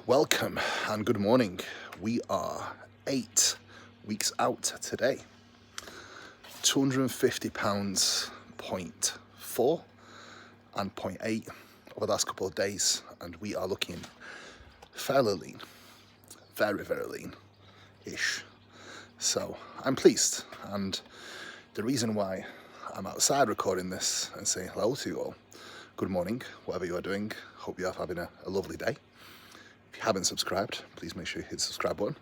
Welcome and good morning. We are 8 weeks out today. 250 pounds, 0.4 and 0.8 over the last couple of days, and we are looking fairly lean, very lean-ish. So I'm pleased, and the reason why I'm outside recording this and saying hello to you all, good morning, whatever you are doing, hope you are having a lovely day. If you haven't subscribed, please make sure you hit the subscribe button.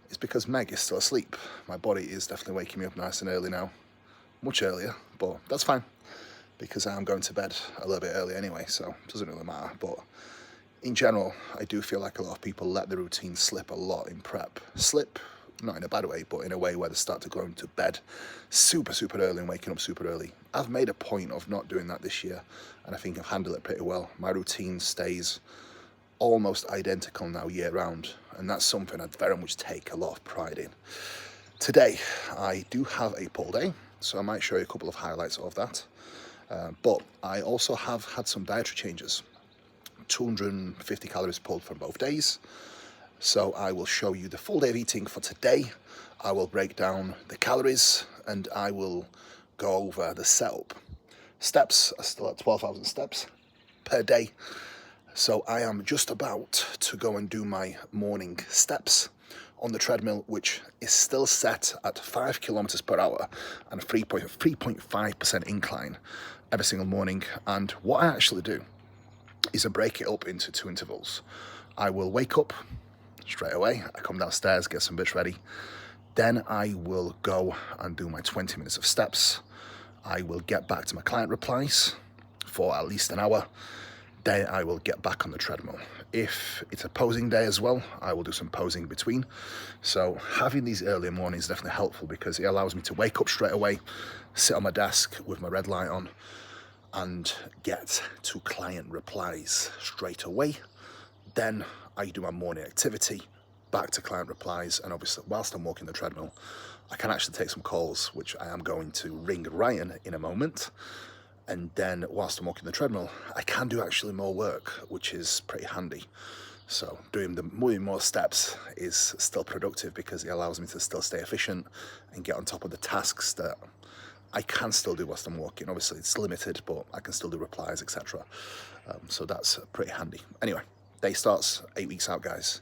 It's because Meg is still asleep. My body is definitely waking me up nice and early now, much earlier, but that's fine because I'm going to bed a little bit early anyway, so it doesn't really matter. But in general, I do feel like a lot of people let the routine slip a lot in prep. Slip, not in a bad way, but in a way where they start to go into bed super early and waking up super early. I've made a point of not doing that this year, and I think I've handled it pretty well. My routine stays almost identical now year round, and that's something I very much take a lot of pride in. Today I do have a pull day, so I might show you a couple of highlights of that, but I also have had some dietary changes. 250 calories pulled from both days, so I will show you the full day of eating for today. I will break down the calories and I will go over the setup. Steps are still at 12,000 steps per day. So I am just about to go and do my morning steps on the treadmill, which is still set at 5 kilometers per hour and a 3.5% incline every single morning. And what I actually do is I break it up into 2 intervals. I will wake up straight away. I come downstairs, get some bits ready. Then I will go and do my 20 minutes of steps. I will get back to my client replies for at least an hour. Then I will get back on the treadmill. If it's a posing day as well, I will do some posing in between. So having these early mornings is definitely helpful because it allows me to wake up straight away, sit on my desk with my red light on, and get to client replies straight away. Then I do my morning activity, back to client replies, and obviously whilst I'm walking the treadmill, I can actually take some calls, which I am going to ring Ryan in a moment. And then whilst I'm walking the treadmill, I can do actually more work, which is pretty handy. So doing more steps is still productive because it allows me to still stay efficient and get on top of the tasks that I can still do whilst I'm walking. Obviously it's limited, but I can still do replies, etc. So that's pretty handy. Anyway, day starts 8 weeks out, guys.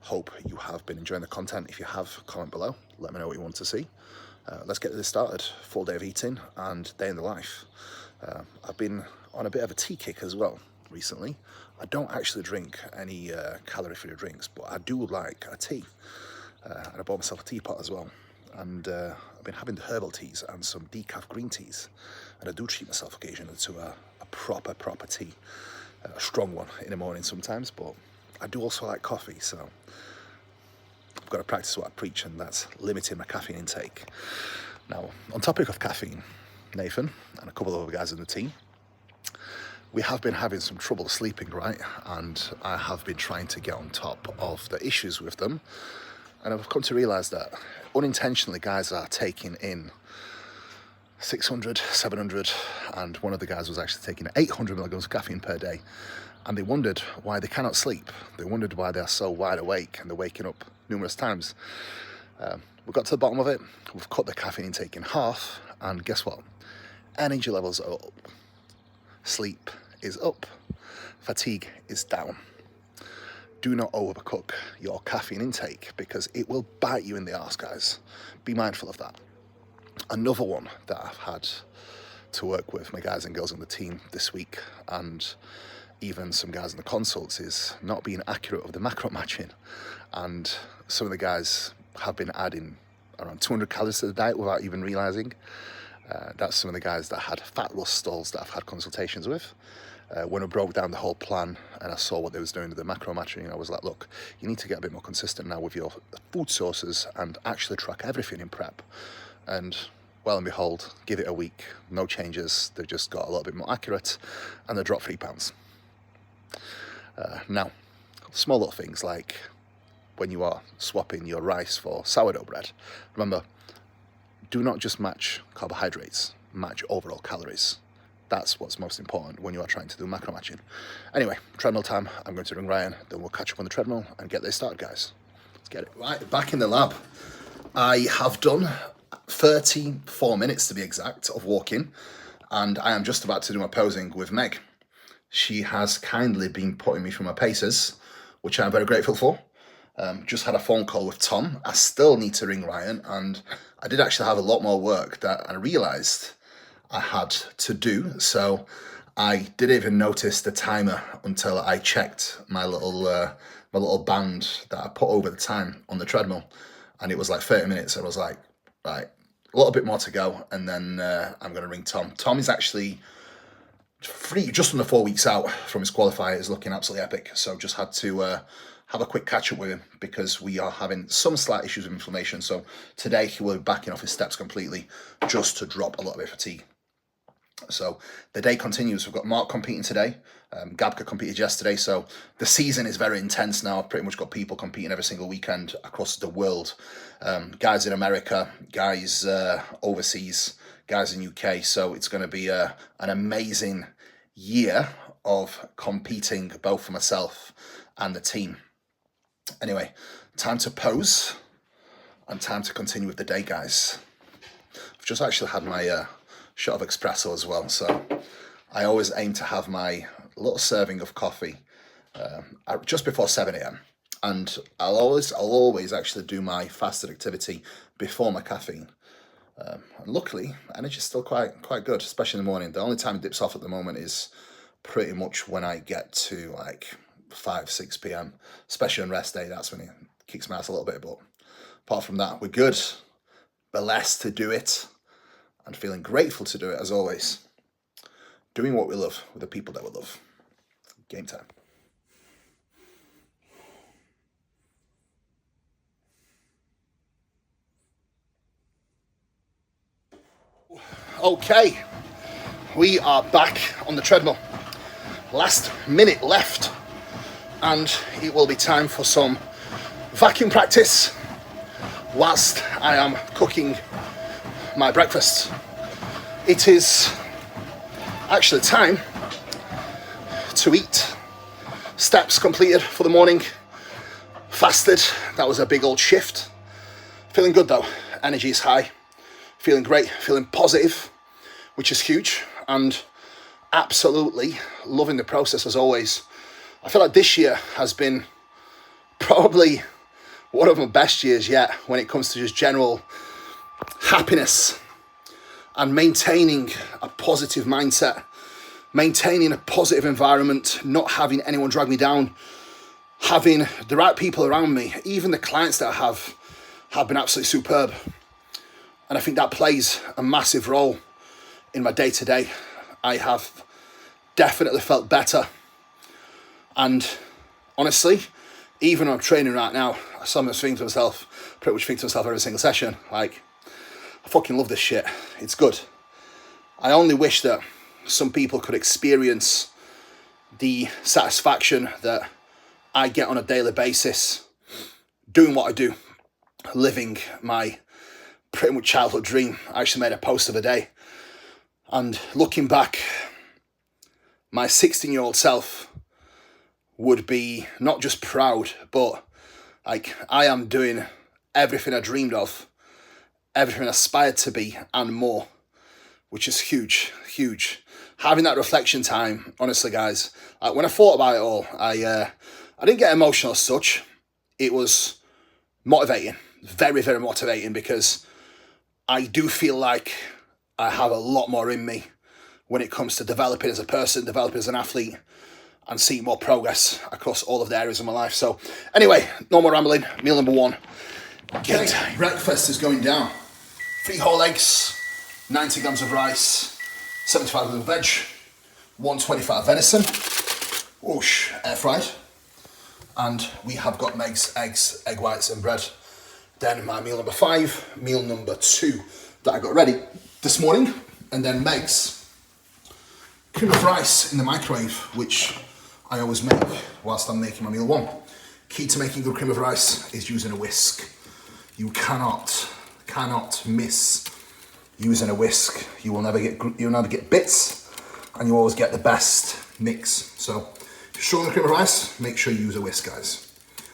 Hope you have been enjoying the content. If you have, comment below. Let me know what you want to see. Let's get this started. Full day of eating and day in the life. I've been on a bit of a tea kick as well recently. I don't actually drink any calorie-free drinks, but I do like a tea. And I bought myself a teapot as well. And I've been having the herbal teas and some decaf green teas. And I do treat myself occasionally to a proper tea. A strong one in the morning sometimes, but I do also like coffee, so I've got to practice what I preach, and that's limiting my caffeine intake. Now, on topic of caffeine, Nathan and a couple of other guys in the team, we have been having some trouble sleeping, right? And I have been trying to get on top of the issues with them. And I've come to realize that unintentionally guys are taking in 600, 700, and one of the guys was actually taking 800 milligrams of caffeine per day. And they wondered why they cannot sleep. They wondered why they're so wide awake and they're waking up numerous times. We got to the bottom of it. We've cut the caffeine intake in half, and guess what? Energy levels are up. Sleep is up. Fatigue is down. Do not overcook your caffeine intake because it will bite you in the arse, guys. Be mindful of that. Another one that I've had to work with my guys and girls on the team this week, and even some guys in the consults, is not being accurate of the macro matching. And some of the guys have been adding around 200 calories to the diet without even realizing. That's some of the guys that had fat loss stalls that I've had consultations with. When I broke down the whole plan and I saw what they was doing with the macro matching, I was like, look, you need to get a bit more consistent now with your food sources and actually track everything in prep. And well and behold, give it a week, no changes. They've just got a little bit more accurate and they dropped 3 pounds. Now, small little things like when you are swapping your rice for sourdough bread, remember, do not just match carbohydrates, match overall calories. That's what's most important when you are trying to do macro matching. Anyway, treadmill time. I'm going to ring Ryan, then we'll catch up on the treadmill and get this started, guys. Let's get it. Right, back in the lab. I have done 34 minutes to be exact of walking, and I am just about to do my posing with Meg. She has kindly been putting me through my paces, which I'm very grateful for. Just had a phone call with Tom. I still need to ring Ryan, and I did actually have a lot more work that I realised I had to do. So I didn't even notice the timer until I checked my little band that I put over the time on the treadmill, and it was like 30 minutes. I was like, right, a little bit more to go, and then I'm going to ring Tom. Tom is actually free, just under 4 weeks out from his qualifier. Is looking absolutely epic. So just had to have a quick catch up with him because we are having some slight issues with inflammation. So today he will be backing off his steps completely just to drop a little bit of fatigue. So the day continues. We've got Mark competing today. Gabka competed yesterday. So the season is very intense now. I've pretty much got people competing every single weekend across the world. Guys in America, guys overseas, guys in UK. So it's going to be an amazing year of competing both for myself and the team. Anyway, time to pose and time to continue with the day, guys. I've just actually had my shot of espresso as well, so I always aim to have my little serving of coffee just before 7 a.m. and I'll always actually do my fasted activity before my caffeine. And luckily, energy is still quite good, especially in the morning. The only time it dips off at the moment is pretty much when I get to like 5-6 p.m, especially on rest day. That's when it kicks my ass a little bit, but apart from that, we're good. Blessed to do it and feeling grateful to do it as always. Doing what we love with the people that we love. Game time. Okay, we are back on the treadmill. Last minute left, and it will be time for some vacuum practice whilst I am cooking my breakfast. It is actually time to eat. Steps completed for the morning. Fasted. That was a big old shift. Feeling good though. Energy is high. Feeling great. Feeling positive, which is huge. And absolutely loving the process as always. I feel like this year has been probably one of my best years yet when it comes to just general happiness and maintaining a positive mindset, maintaining a positive environment, not having anyone drag me down, having the right people around me. Even the clients that I have been absolutely superb. And I think that plays a massive role in my day-to-day. I have definitely felt better. And honestly, even when I'm training right now, I sometimes think to myself, pretty much think to myself every single session, like, I fucking love this shit. It's good. I only wish that some people could experience the satisfaction that I get on a daily basis doing what I do, living my pretty much childhood dream. I actually made a post of the day, and looking back, my 16-year-old self would be not just proud, but like, I am doing everything I dreamed of, everything I aspired to be and more, which is huge. Having that reflection time, honestly guys, when I thought about it all, I didn't get emotional as such. It was motivating, very, very motivating, because I do feel like I have a lot more in me when it comes to developing as a person, developing as an athlete, and seeing more progress across all of the areas of my life. So anyway, no more rambling. Meal number one. Okay, breakfast is going down. 3 whole eggs, 90 grams of rice, 75 grams of veg, 125 venison, whoosh, air fried. And we have got Meg's eggs, egg whites and bread. Then my meal number 5, meal number 2 that I got ready this morning. And then Meg's cream of rice in the microwave, which I always make whilst I'm making my meal 1. Key to making good cream of rice is using a whisk. You cannot miss using a whisk. You'll never get bits, and you always get the best mix. So if you're struggling with cream of rice, make sure you use a whisk, guys.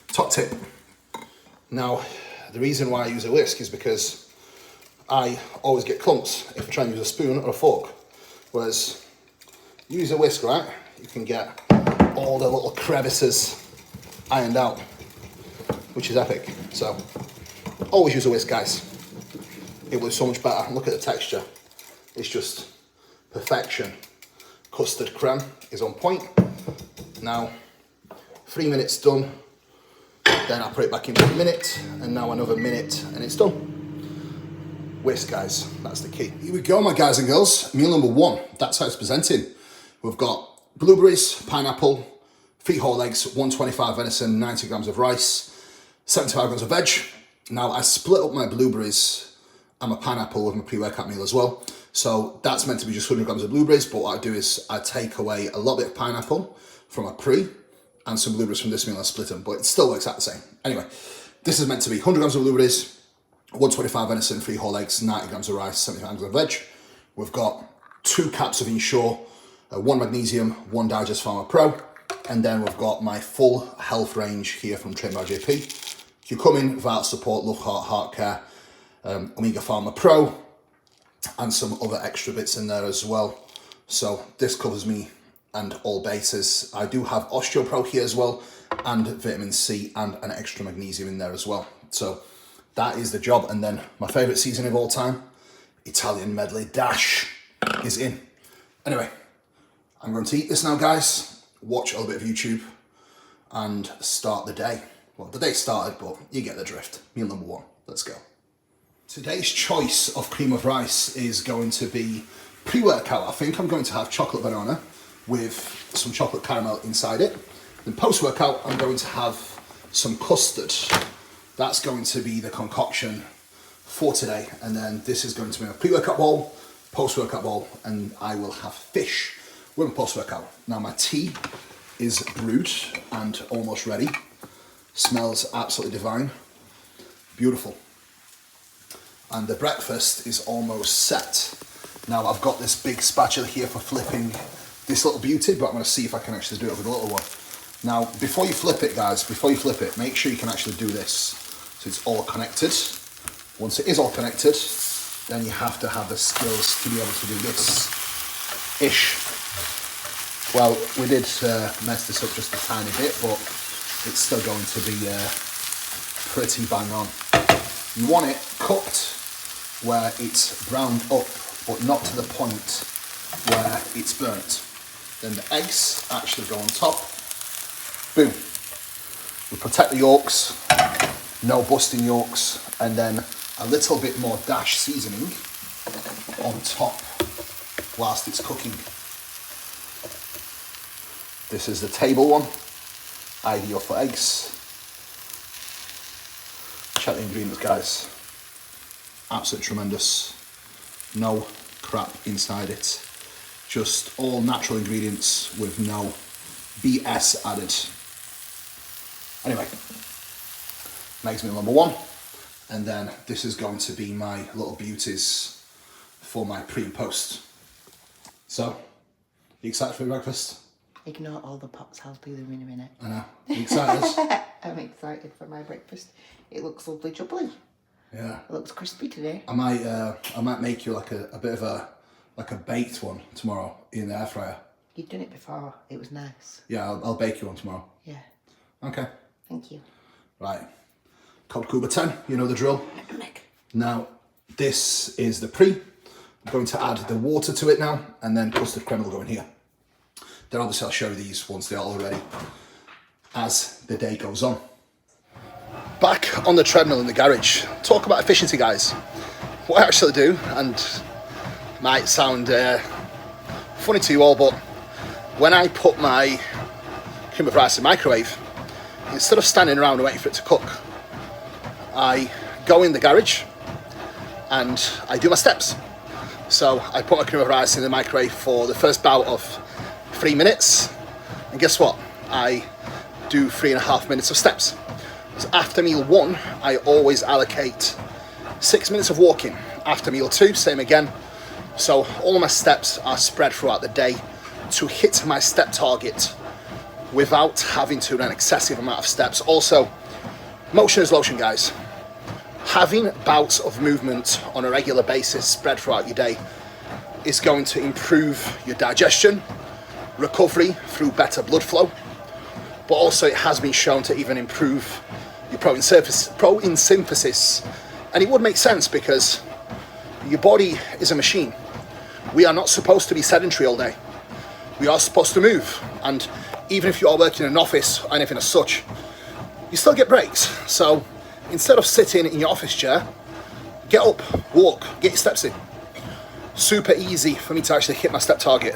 Top tip. Now, the reason why I use a whisk is because I always get clumps if I try and use a spoon or a fork. Whereas, you use a whisk, right, you can get all the little crevices ironed out, which is epic. So, always use a whisk, guys. It was so much better. Look at the texture. It's just perfection. Custard creme is on point. Now, 3 minutes done. Then I put it back in for a minute, and now another minute, and it's done. Whisk, guys, that's the key. Here we go, my guys and girls. Meal number 1, that's how it's presenting. We've got blueberries, pineapple, 3 whole eggs, 125 venison, 90 grams of rice, 75 grams of veg. Now, I split up my blueberries and my pineapple with my pre-workout meal as well. So that's meant to be just 100 grams of blueberries, but what I do is I take away a little bit of pineapple from a pre and some blueberries from this meal and split them, but it still works out the same. Anyway, this is meant to be 100 grams of blueberries, 125 venison, 3 whole eggs, 90 grams of rice, 75 grams of veg. We've got 2 caps of Ensure, 1 magnesium, 1 Digest Pharma Pro, and then we've got my full health range here from Trained by JP. Curcumin, Vital Support, Love Heart, Heart Care, Omega Pharma Pro, and some other extra bits in there as well. So this covers me and all bases. I do have Osteopro here as well, and vitamin C and an extra magnesium in there as well. So that is the job. And then my favorite seasoning of all time, Italian medley dash, is in. Anyway, I'm going to eat this now, guys, watch a little bit of YouTube, and start the day. Well, the day started, but you get the drift. Meal number 1, let's go. Today's choice of cream of rice is going to be pre-workout. I think I'm going to have chocolate banana with some chocolate caramel inside it. Then post-workout, I'm going to have some custard. That's going to be the concoction for today. And then this is going to be a pre-workout bowl, post-workout bowl, and I will have fish with my post-workout. Now my tea is brewed and almost ready. Smells absolutely divine. Beautiful. And the breakfast is almost set. Now I've got this big spatula here for flipping this little beauty, but I'm going to see if I can actually do it with a little one. Now, before you flip it, guys, make sure you can actually do this so it's all connected. Once it is all connected, then you have to have the skills to be able to do this-ish. Well, we did mess this up just a tiny bit, but it's still going to be pretty bang on. You want it cooked where it's browned up, but not to the point where it's burnt. Then the eggs actually go on top. Boom. We protect the yolks, no busting yolks, and then a little bit more dash seasoning on top whilst it's cooking. This is the table one, ideal for eggs. Check the ingredients, guys. Absolutely tremendous. No crap inside it. Just all natural ingredients with no BS added. Anyway, makes meal number 1. And then this is going to be my little beauties for my pre and post. So, you excited for your breakfast? Ignore all the pots, I'll do them in a minute. I know. Are you excited? I'm excited for my breakfast. It looks lovely jubbly. Yeah. It looks crispy today. I might make you like a bit of a baked one tomorrow in the air fryer. You've done it before. It was nice. Yeah, I'll bake you one tomorrow. Yeah. Okay. Thank you. Right. Cold Cuba 10, you know the drill. Now, this is the pre. I'm going to add the water to it now, and then custard creme will go in here. Then obviously I'll show you these once they're all ready as the day goes on. Back on the treadmill in the garage. Talk about efficiency, guys. What I actually do, and might sound funny to you all, but when I put my cream of rice in the microwave, instead of standing around and waiting for it to cook, I go in the garage and I do my steps. So I put my cream of rice in the microwave for the first bout of 3 minutes, and guess what? I do 3.5 minutes of steps. So after meal 1, I always allocate 6 minutes of walking. After meal 2, same again. So all of my steps are spread throughout the day, to hit my step target without having to do an excessive amount of steps. Also, motion is lotion, guys. Having bouts of movement on a regular basis spread throughout your day is going to improve your digestion, recovery through better blood flow, but also it has been shown to even improve your protein synthesis. And it would make sense because your body is a machine. We are not supposed to be sedentary all day. We are supposed to move. And even if you are working in an office or anything as such, you still get breaks. So instead of sitting in your office chair, get up, walk, get your steps in. Super easy for me to actually hit my step target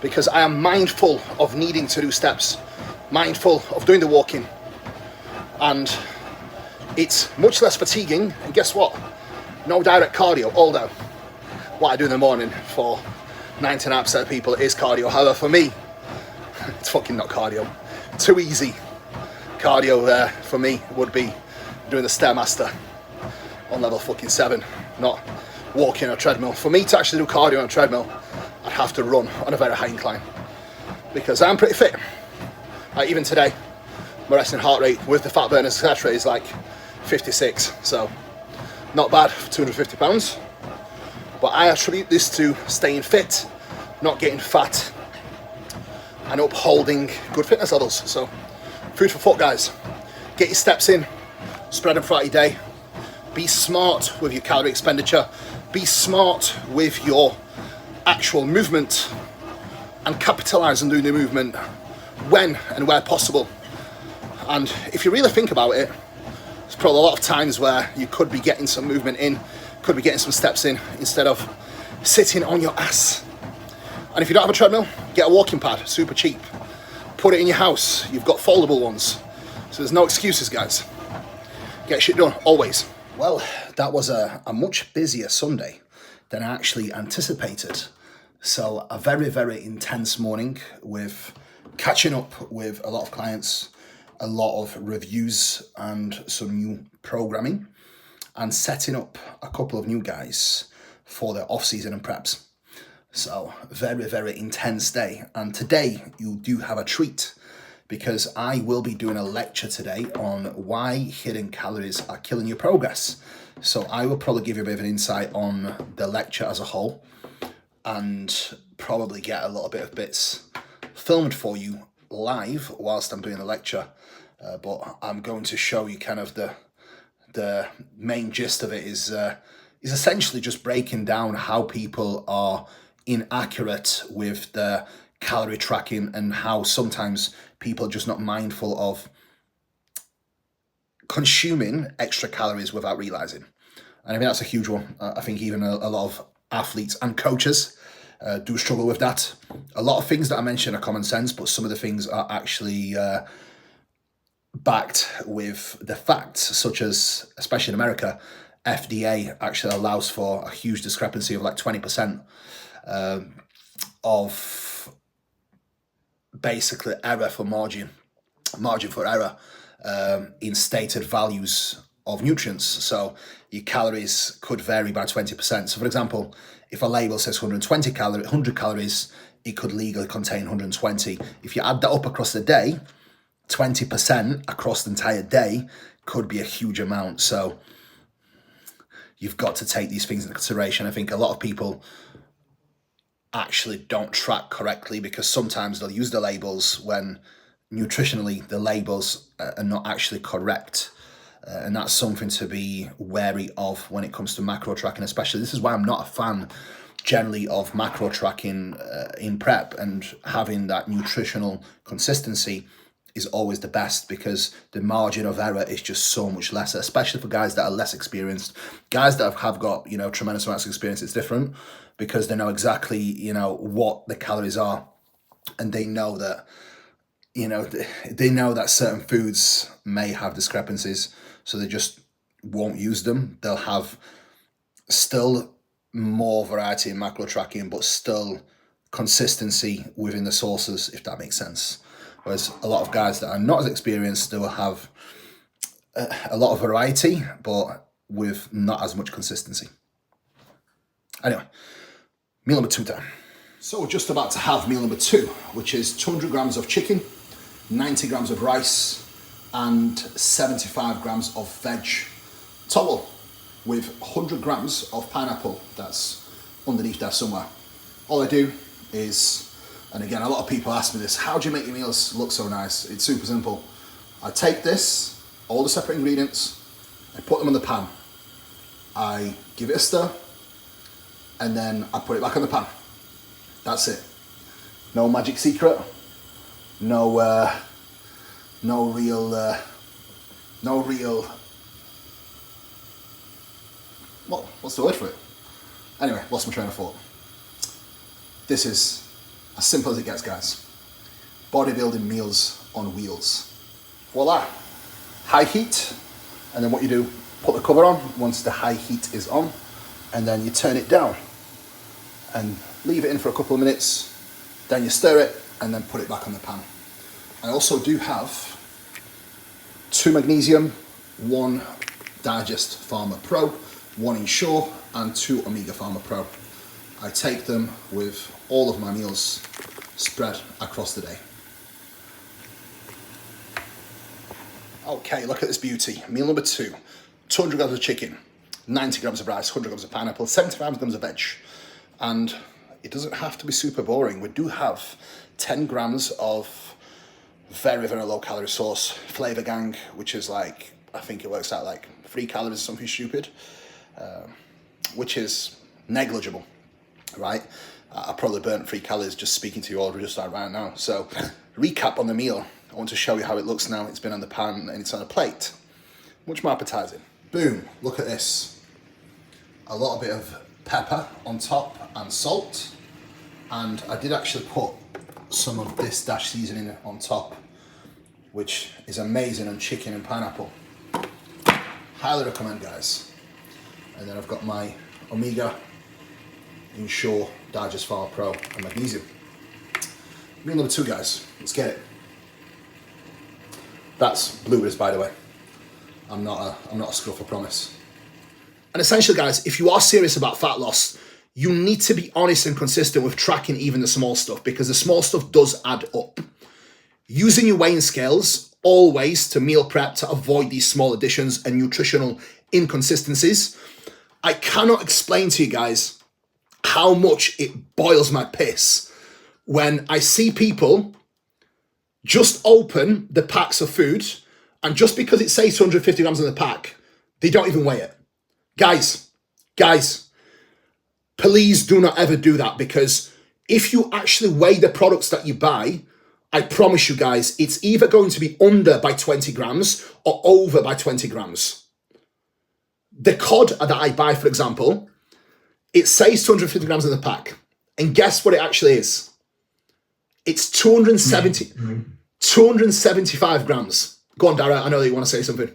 because I am mindful of needing to do steps, mindful of doing the walking, and it's much less fatiguing. And guess what? No direct cardio all day. What I do in the morning for 99% of people is cardio. However, for me, it's fucking not cardio. Too easy. Cardio there for me would be doing the Stairmaster on level fucking 7, not walking on a treadmill. For me to actually do cardio on a treadmill, I'd have to run on a very high incline because I'm pretty fit. Like even today, my resting heart rate with the fat burners, etc., is like 56. So not bad for 250 pounds. But I attribute this to staying fit, not getting fat, and upholding good fitness levels. So food for thought, guys. Get your steps in, spread them throughout your day. Be smart with your calorie expenditure. Be smart with your actual movement and capitalize on doing the movement when and where possible. And if you really think about it, there's probably a lot of times where you could be getting some movement in, could be getting some steps in instead of sitting on your ass. And if you don't have a treadmill, get a walking pad, super cheap. Put it in your house. You've got foldable ones. So there's no excuses, guys. Get shit done, always. Well, that was a much busier Sunday than I actually anticipated. So a very, very intense morning with catching up with a lot of clients, a lot of reviews and some new programming, and setting up a couple of new guys for their off-season and preps. So very, very intense day. And today you do have a treat because I will be doing a lecture today on why hidden calories are killing your progress. So I will probably give you a bit of an insight on the lecture as a whole and probably get a little bit of bits filmed for you live whilst I'm doing the lecture. But I'm going to show you kind of the main gist of it is essentially just breaking down how people are inaccurate with the calorie tracking and how sometimes people are just not mindful of consuming extra calories without realizing. And I think that's a huge one. I think even a lot of athletes and coaches do struggle with that. A lot of things that I mention are common sense, but some of the things are actually backed with the facts, such as, especially in America, FDA actually allows for a huge discrepancy of like 20% of basically error for margin for error in stated values of nutrients. So your calories could vary by 20%. So for example, if a label says 100 calories, it could legally contain 120. If you add that up across the day, 20% across the entire day could be a huge amount. So you've got to take these things into consideration. I think a lot of people actually don't track correctly because sometimes they'll use the labels when nutritionally the labels are not actually correct. And that's something to be wary of when it comes to macro tracking, especially. This is why I'm not a fan generally of macro tracking in prep, and having that nutritional consistency is always the best because the margin of error is just so much less, especially for guys that are less experienced. Guys that have got, tremendous amounts of experience, it's different because they know exactly, what the calories are, and they know that, they know that certain foods may have discrepancies, so they just won't use them. They'll have still more variety in macro tracking, but still consistency within the sources, if that makes sense. Whereas a lot of guys that are not as experienced, they will have a lot of variety, but with not as much consistency. Anyway, meal number 2 time. So we're just about to have meal number 2, which is 200 grams of chicken, 90 grams of rice, and 75 grams of veg total with 100 grams of pineapple that's underneath there somewhere. All I do is, and again, a lot of people ask me this, how do you make your meals look so nice? It's super simple. I take this, all the separate ingredients, I put them in the pan, I give it a stir, and then I put it back on the pan. That's it. No magic secret. No real. What's the word for it? Anyway, lost my train of thought. This is as simple as it gets, guys. Bodybuilding meals on wheels. Voila. High heat, and then what you do, put the cover on once the high heat is on, and then you turn it down and leave it in for a couple of minutes, then you stir it and then put it back on the pan. I also do have 2 magnesium, 1 Digest Pharma Pro, 1 Ensure, and 2 Omega Pharma Pro. I take them with all of my meals spread across the day. Okay, look at this beauty. Meal number 2, 200 grams of chicken, 90 grams of rice, 100 grams of pineapple, 75 grams of veg. And it doesn't have to be super boring. We do have 10 grams of very, very low calorie sauce, Flavor Gang, which is like, I think it works out like 3 calories or something stupid, which is negligible, right? I probably burnt 3 calories just speaking to you all just right now. So recap on the meal. I want to show you how it looks now. It's been on the pan and it's on a plate. Much more appetizing. Boom, look at this. A little bit of pepper on top and salt. And I did actually put some of this dash seasoning on top, which is amazing on chicken and pineapple. Highly recommend, guys. And then I've got my Omega, Ensure, Digest Pharma Pro, and magnesium. Meal number 2, guys. Let's get it. That's blueberries, by the way. I'm not a scruff, I promise. And essentially, guys, if you are serious about fat loss, you need to be honest and consistent with tracking even the small stuff, because the small stuff does add up. Using your weighing scales always to meal prep to avoid these small additions and nutritional inconsistencies. I cannot explain to you guys how much it boils my piss when I see people just open the packs of food, and just because it says 250 grams in the pack, they don't even weigh it. Guys, please do not ever do that, because if you actually weigh the products that you buy, I promise you guys, it's either going to be under by 20 grams or over by 20 grams. The cod that I buy, for example, it says 250 grams in the pack. And guess what it actually is? It's 275 grams. Go on, Dara, I know that you want to say something.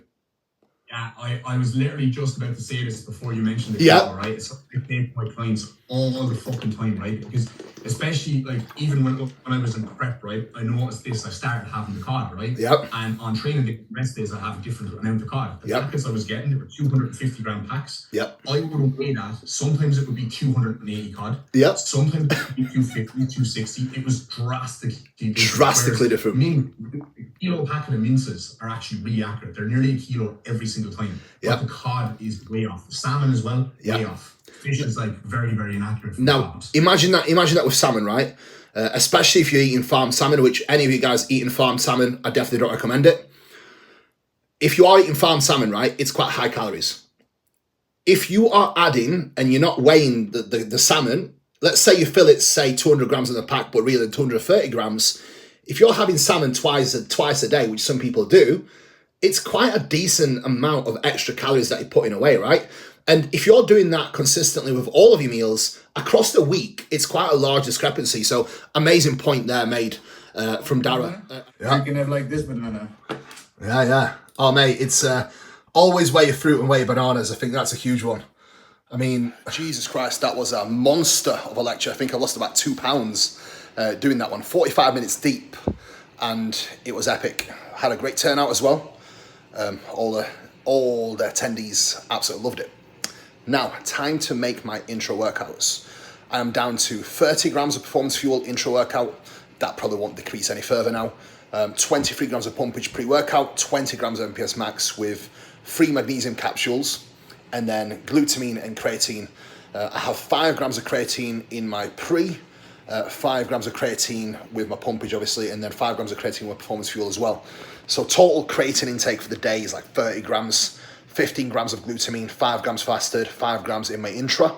Yeah, I was literally just about to say this before you mentioned it. Yeah. Right? It's something I say to my clients all the fucking time, right? Because especially like even when I was in prep, right? I noticed this. I started having the cod, right? Yep. And on training the rest days, I have a different amount of cod. The Yep. packets I was getting, they were 250 gram packs. Yep. I wouldn't weigh that. Sometimes it would be 280 cod. Yep. Sometimes it would be 250, 260. It was drastically different. Kilo packet of minces are actually really accurate. They're nearly a kilo every single time. Yep. But the cod is way off. The salmon as well, way off. Fish is like very, very inaccurate. Now, imagine that with salmon, right? Especially if you're eating farmed salmon, which any of you guys eating farmed salmon, I definitely don't recommend it. If you are eating farmed salmon, right, it's quite high calories. If you are adding and you're not weighing the salmon, let's say you fill it, say 200 grams in the pack, but really 230 grams. If you're having salmon twice a day, which some people do, it's quite a decent amount of extra calories that you're putting away, right? And if you're doing that consistently with all of your meals across the week, it's quite a large discrepancy. So amazing point there made from Dara. You can have like this banana. Yeah. Oh, mate, it's always weigh your fruit and weigh your bananas. I think that's a huge one. I mean, Jesus Christ, that was a monster of a lecture. I think I lost about 2 pounds doing that one, 45 minutes deep, and it was epic. Had a great turnout as well. All the attendees absolutely loved it. Now, time to make my intro workouts. I am down to 30 grams of performance fuel intra-workout. That probably won't decrease any further now. 23 grams of pumpage pre-workout, 20 grams of MPS max with 3 magnesium capsules, and then glutamine and creatine. I have 5 grams of creatine in my pre, 5 grams of creatine with my pumpage obviously, and then 5 grams of creatine with performance fuel as well. So total creatine intake for the day is like 30 grams, 15 grams of glutamine, 5 grams fasted, 5 grams in my intra,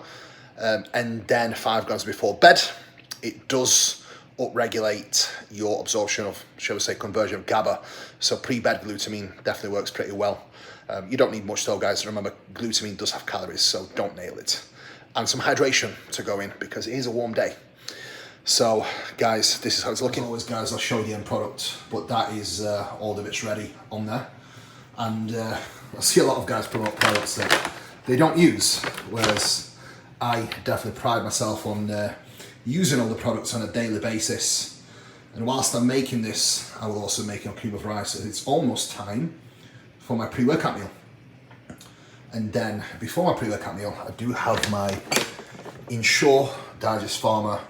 and then 5 grams before bed. It does upregulate your absorption of, shall we say, conversion of GABA. So pre-bed glutamine definitely works pretty well. You don't need much though, guys. Remember, glutamine does have calories, so don't nail it. And some hydration to go in because it is a warm day. So, guys, this is how it's looking. As always, guys, I'll show you the end product, but that is all the bits ready on there. And I see a lot of guys promote products that they don't use, whereas I definitely pride myself on using all the products on a daily basis. And whilst I'm making this, I will also make a cube of rice. It's almost time for my pre-workout meal. And then before my pre-workout meal, I do have my Ensure Digest Pharma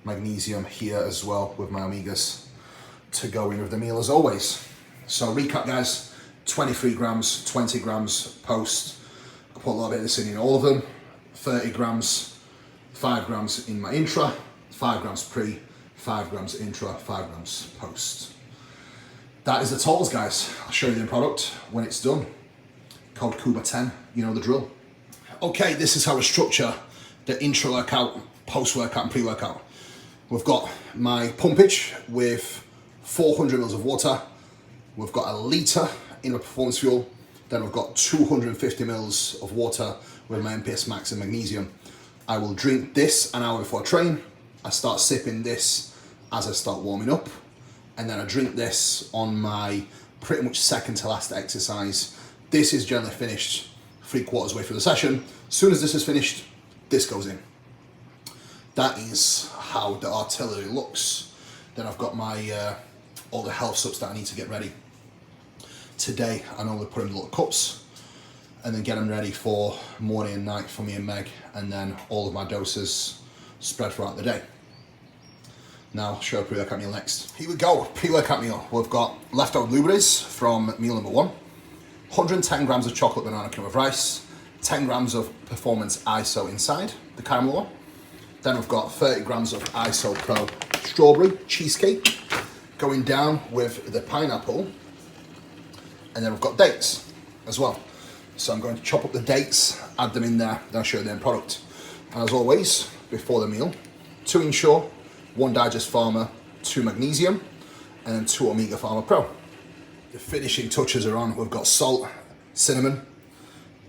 magnesium here as well with my omegas to go in with the meal as always. So recap, guys, 23 grams, 20 grams post. I put a little bit of this in all of them. 30 grams, 5 grams in my intra, 5 grams pre, 5 grams intra, 5 grams post. That is the totals, guys. I'll show you the product when it's done. Code Kuba10, you know the drill. Okay, this is how we structure the intra workout, post workout and pre-workout. We've got my pumpage with 400 mils of water. We've got a litre in my performance fuel. Then we've got 250 mils of water with my MPS max and magnesium. I will drink this an hour before I train. I start sipping this as I start warming up. And then I drink this on my pretty much second to last exercise. This is generally finished 3/4 way through the session. As soon as this is finished, this goes in. That is how the artillery looks. Then I've got my all the health subs that I need to get ready. Today, I normally put in little cups and then get them ready for morning and night for me and Meg, and then all of my doses spread throughout the day. Now, I'll show pre-workout meal next. Here we go, pre-workout meal. We've got leftover blueberries from meal number 1, 110 grams of chocolate banana cream of rice, 10 grams of performance ISO inside, the caramel one. Then we've got 30 grams of ISO Pro strawberry cheesecake going down with the pineapple. And then we've got dates as well. So I'm going to chop up the dates, add them in there, then I'll show you the end product. And as always, before the meal, 2 Ensure, 1 Digest Pharma, 2 Magnesium, and then 2 Omega Pharma Pro. The finishing touches are on. We've got salt, cinnamon,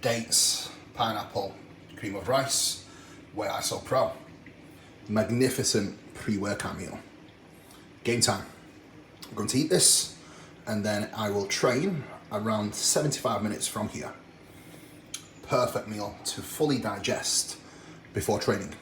dates, pineapple, cream of rice, Whey ISO Pro. Magnificent pre-workout meal. Game time. I'm going to eat this, and then I will train around 75 minutes from here. Perfect meal to fully digest before training.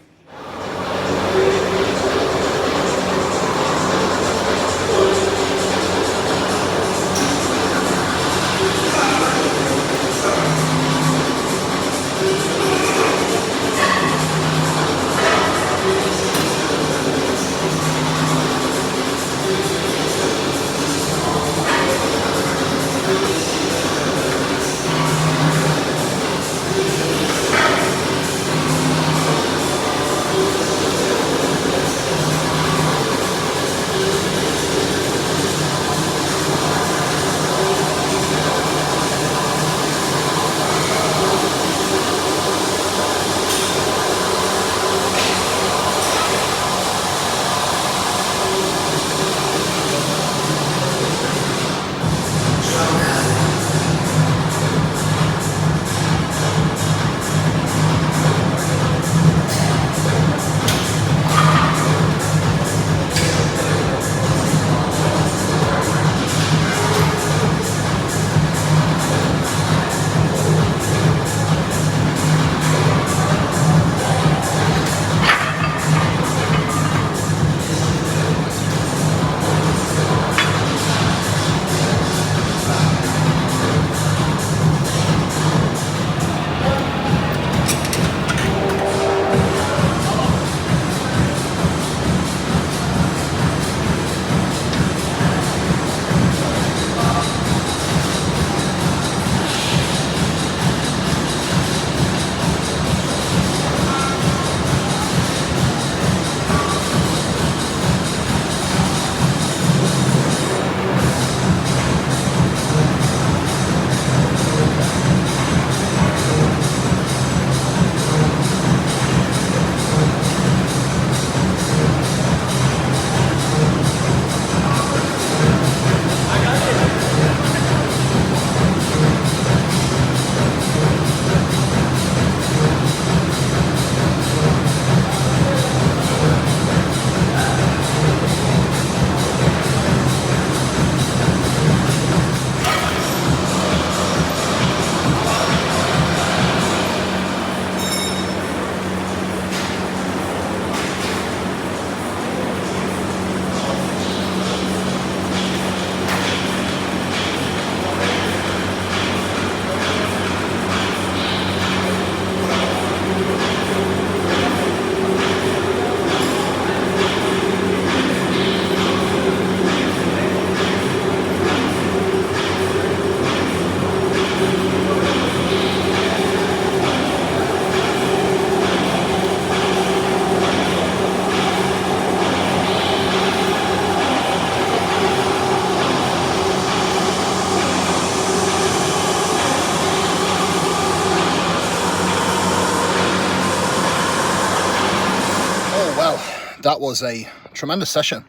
that was a tremendous session.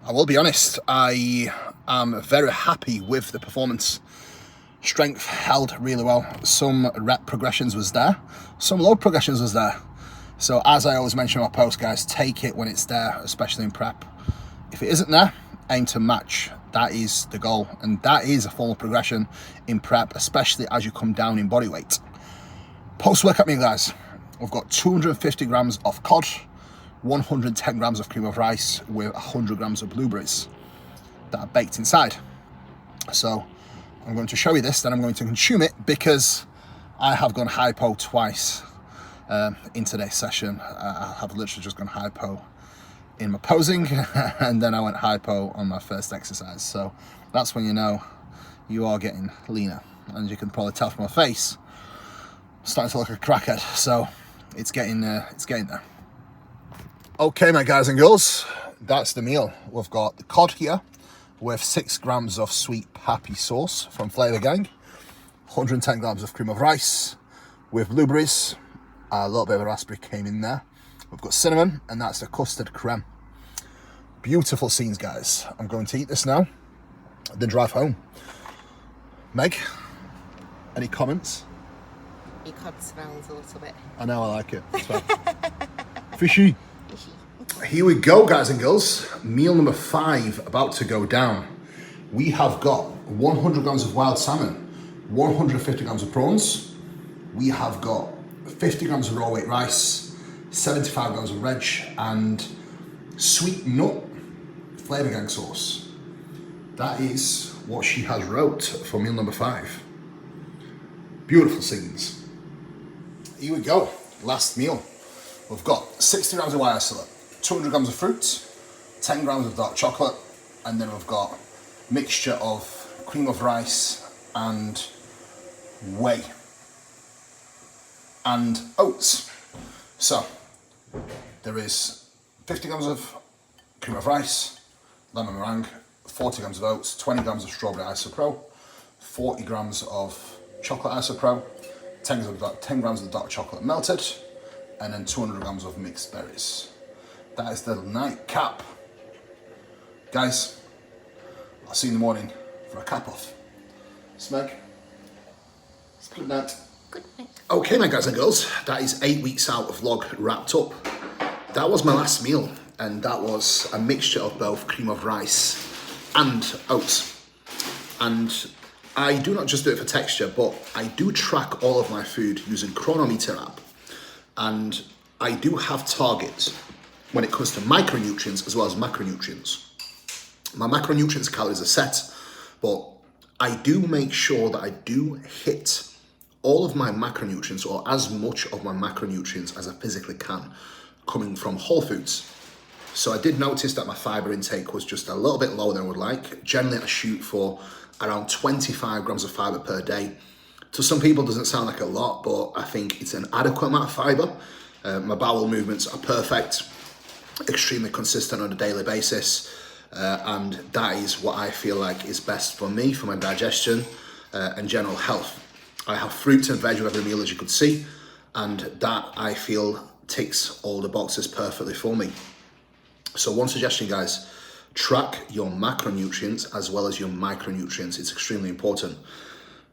I will be honest, I am very happy with the performance. Strength held really well. Some rep progressions was there, some load progressions was there. So as I always mention in my post, guys, take it when it's there, especially in prep. If it isn't there, aim to match. That is the goal, and that is a form of progression in prep, especially as you come down in body weight. Post-workout meal, guys, we've got 250 grams of cod, 110 grams of cream of rice with 100 grams of blueberries that are baked inside. So I'm going to show you this, then I'm going to consume it because I have gone hypo twice in today's session. I have literally just gone hypo in my posing and then I went hypo on my first exercise. So that's when you know you are getting leaner, and you can probably tell from my face, I'm starting to look like a crackhead. So it's getting there. Okay, my guys and girls, that's the meal. We've got the cod here with 6 grams of sweet happy sauce from Flavor Gang, 110 grams of cream of rice with blueberries, a little bit of raspberry came in there. We've got cinnamon, and that's the custard creme. Beautiful scenes, guys. I'm going to eat this now, then drive home. Meg, any comments? Your cod smells a little bit. I know, I like it. It's fine. Fishy. Here we go, guys and girls. Meal number 5 about to go down. We have got 100 grams of wild salmon, 150 grams of prawns. We have got 50 grams of raw weight rice, 75 grams of reg, and sweet nut Flavor Gang sauce. That is what she has wrote for meal number 5. Beautiful scenes. Here we go, last meal. We've got 60 grams of white isolate, 200 grams of fruit, 10 grams of dark chocolate, and then we've got mixture of cream of rice and whey and oats. So there is 50 grams of cream of rice, lemon meringue, 40 grams of oats, 20 grams of strawberry isopro, 40 grams of chocolate isopro, 10 grams of dark chocolate melted, and then 200 grams of mixed berries. That is the nightcap. Guys, I'll see you in the morning for a cap off. Smeg, good night. Good night. Okay, my guys and girls, that is 8 weeks out of vlog wrapped up. That was my last meal, and that was a mixture of both cream of rice and oats. And I do not just do it for texture, but I do track all of my food using Chronometer app. And I do have targets when it comes to micronutrients as well as macronutrients. My macronutrients calories are set, but I do make sure that I do hit all of my macronutrients, or as much of my macronutrients as I physically can, coming from whole foods. So I did notice that my fiber intake was just a little bit lower than I would like. Generally, I shoot for around 25 grams of fiber per day. To some people, it doesn't sound like a lot, but I think it's an adequate amount of fiber. My bowel movements are perfect, extremely consistent on a daily basis, and that is what I feel like is best for me, for my digestion and general health. I have fruit and veg with every meal, as you could see, and that I feel ticks all the boxes perfectly for me. So one suggestion, guys, track your macronutrients as well as your micronutrients. It's extremely important.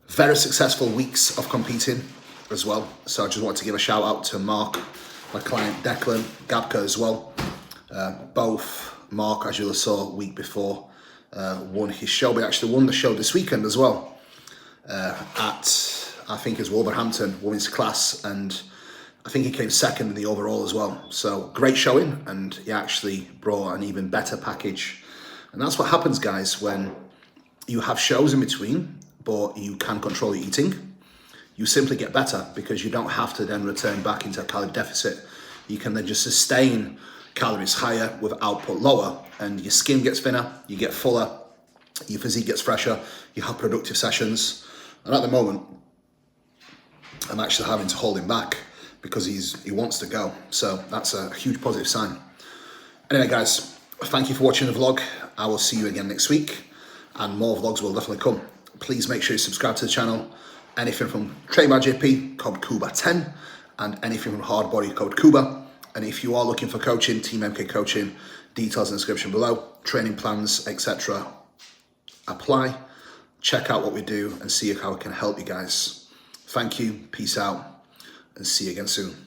Very successful weeks of competing as well. So I just want to give a shout out to Mark, my client Declan, Gabka as well. Both Mark, as you saw week before, won his show, but actually won the show this weekend as well. At, I think it's Wolverhampton women's class, and I think he came second in the overall as well. So great showing, and he actually brought an even better package. And that's what happens, guys, when you have shows in between, but you can control your eating. You simply get better because you don't have to then return back into a calorie deficit. You can then just sustain calories higher with output lower, and your skin gets thinner, you get fuller, your physique gets fresher, you have productive sessions. And at the moment, I'm actually having to hold him back because he wants to go. So that's a huge positive sign. Anyway, guys, thank you for watching the vlog. I will see you again next week, and more vlogs will definitely come. Please make sure you subscribe to the channel. Anything from Trademark JP, code Cuba10, and anything from Hardbody, code Cuba. And if you are looking for coaching, Team MK Coaching, details in the description below, training plans, etc. Apply, check out what we do and see how it can help you guys. Thank you, peace out, and see you again soon.